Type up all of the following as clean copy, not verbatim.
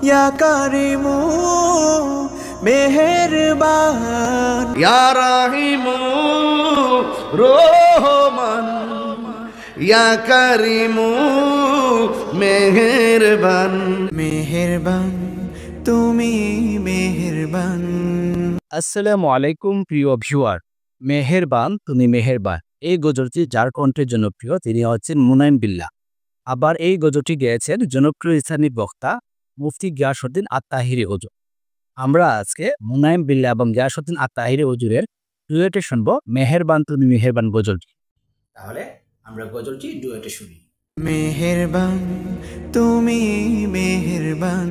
ইয়া কারিমু মেহেরবান, ইয়া রাহিমু রহমান, ইয়া কারিমু মেহেরবান। মেহেরবান তুমি মেহেরবান। আসসালামু আলাইকুম প্রিয় ভিউয়ার। মেহেরবান তুমি মেহেরবান এই গজলটি যার কণ্ঠের জনপ্রিয় তিনি হচ্ছেন মুনাইম বিল্লাহ। আবার এই গজলটি গেয়েছেন জনপ্রিয় ইসলামী বক্তা মুফতি গিয়াসউদ্দিন আত-তাহিরি হুজুর। আমরা আজকে মুনাইম বিল্লাহ এবং গিয়াসউদ্দিন আত-তাহিরি হুজুরের ডুয়েটে শুনব মেহেরবান তুমি মেহেরবান গজলটি। তাহলে আমরা গজলটি ডুয়েটে শুনি। মেহেরবান তুমি মেহেরবান,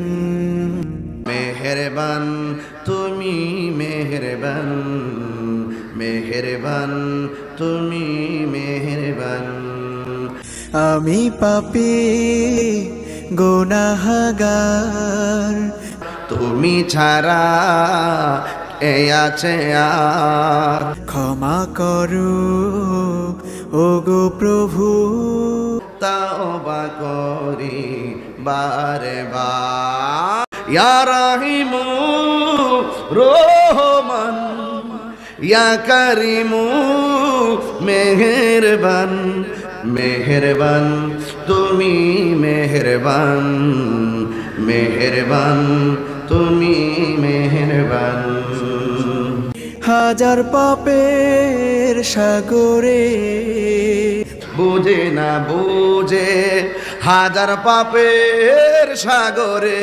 মেহেরবান তুমি মেহেরবান, মেহেরবান তুমি মেহেরবান। আমি পাপী গুনাহগার, তুমি ছাড়া কে আছে আর? ক্ষমা করো ওগো প্রভু, তাওবা করি বারে বার। ইয়া রাহিমু রহমান, ইয়া কারিমু মেহেরবান, মেহেরবান তুমি মেহেরবান, মেহেরবান তুমি মেহেরবান। হাজার পাপের সাগরে, বুঝে না বুঝে হাজার পাপের সাগরে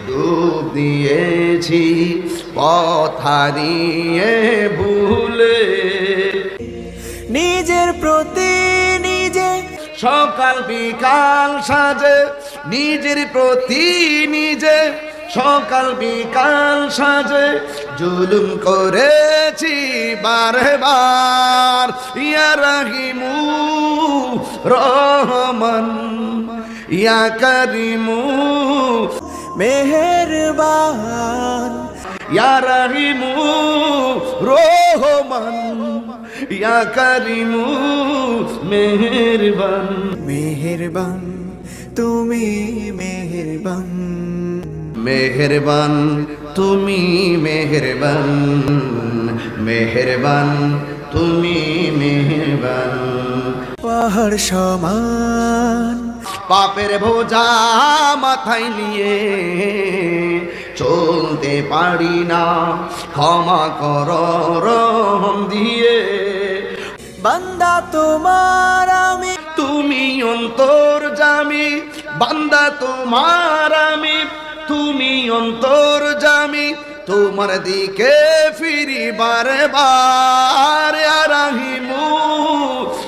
ডুব দিয়েছি পথ হারিয়ে ভুলে। নিজের প্রতি নিজে সকাল বিকাল সাজে, নিজের প্রতি নিজে সকাল বিকাল সাজে জুলুম করেছি বারে বার। ইয়া রাহিমু রহমান, ইয়া কারিমু মেহেরবান, ইয়া রাহিমু রহমান, ইয়া কারিমু মেহেরবান। মেহেরবান তুমি মেহেরবান, মেহেরবান তুমি মেহেরবান, মেহেরবান তুমি মেহেরবান। পাহাড় সমান পাপের বোঝা মাথায় নিয়ে চলতে পারি না, ক্ষমা কর রহম দিয়ে। বান্দা তোমার আমি, তুমি অন্তর্যামী, বান্দা তোমার আমি, তুমি অন্তর্যামী, তোমার দিকে ফিরি বারে বার। ইয়া রাহিমু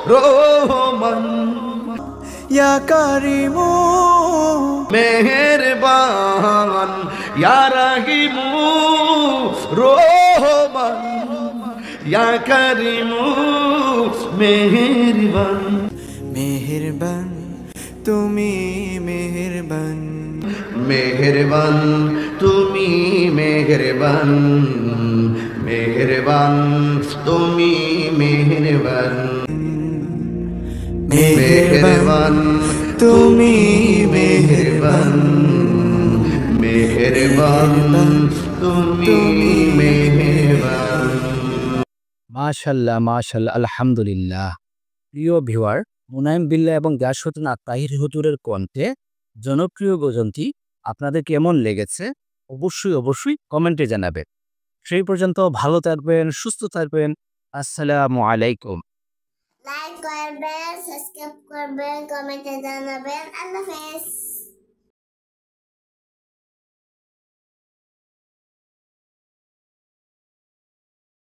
রহমান, ইয়া কারিমু মেহেরবান, ইয়া রাহিমু রহমান, ইয়া কারিমু মেহেরবান। মেহেরবান তুমি মেহেরবান, মেহেরবান তুমি মেহেরবান, মেহেরবান তুমি মেহেরবান, মেহেরবান তুমি মেহেরবান, মেহেরবান তুমি মেহেরবান। মাশাল্লাহ মাশাল্লাহ, আলহামদুলিল্লাহ। প্রিয় ভিউয়ার, মুনাইম বিল্লাহ এবং গিয়াসউদ্দিন আত-তাহিরি হুজুরের কণ্ঠে জনপ্রিয় গজলটি আপনাদের কেমন লেগেছে অবশ্যই কমেন্টে জানাবেন। সেই পর্যন্ত ভালো থাকবেন, সুস্থ থাকবেন। আসসালামু আলাইকুম। লাইক করবেন, সাবস্ক্রাইব করবেন, কমেন্টে জানাবেন। আল্লাহ হাফেজ।